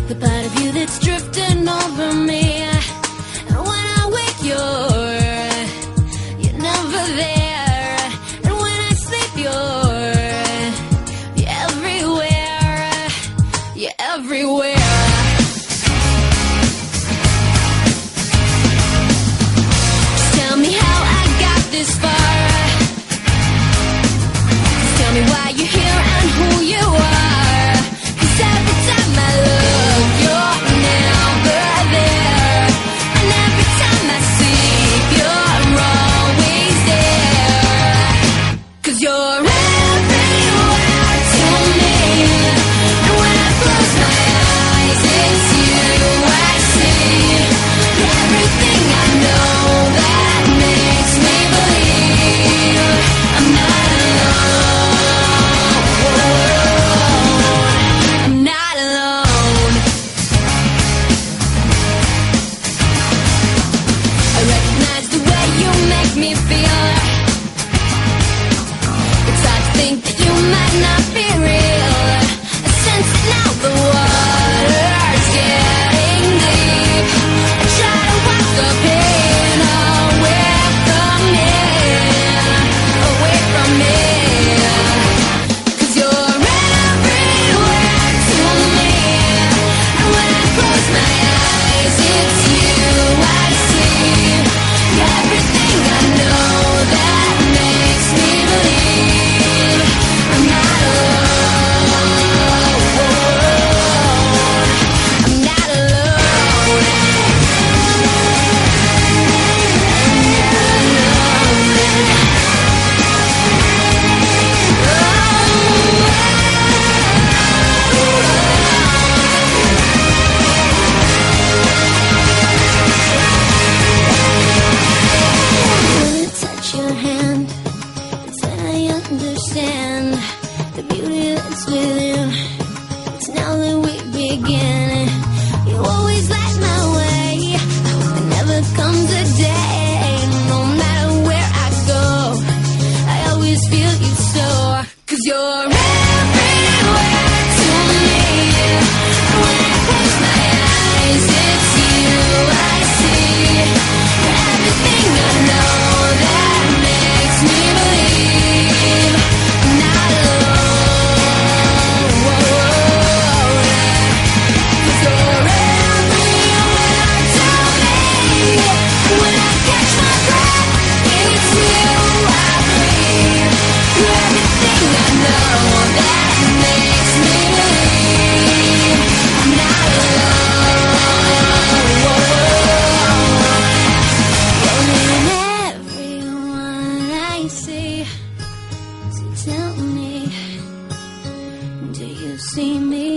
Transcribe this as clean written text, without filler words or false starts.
the part of you that's drifting over me. And when I wake, you're never there. And when I sleep, you're everywhere. You're everywhere. Just tell me how I got this far. Just tell me why you're here and who you are. 'Cause every time I look, you're never there. And every time I sleep, you're always there. 'Cause you're everywhere to me. And when I close my eyes, it's you I see. You're everything I know that makes me believe I'm not alone. I'm not alone. I recognize the way you make me feel. It's hard to think that you might not be real. I sense it now, the water's getting deep. I try to wash the pain away from me, away from me. 'Cause you're everywhere to me. And when I close my eyes, it's you I see. You're everything I know that makes me believe I'm not alone. I'm not alone. When I touch your hand, it's when I understand the beauty that's within. It's now that we begin. You always light my way. There never comes a day, no matter where I go, I always feel you so. 'Cause you're everywhere to me. When I close my eyes, it's you I see. You're everything I know that makes me believe I'm not alone. 'Cause you're everywhere to me. When I catch my breath, it's you I breathe. You're everything I know that makes me believe I'm not alone. You're in everyone I see. So tell me, do you see me?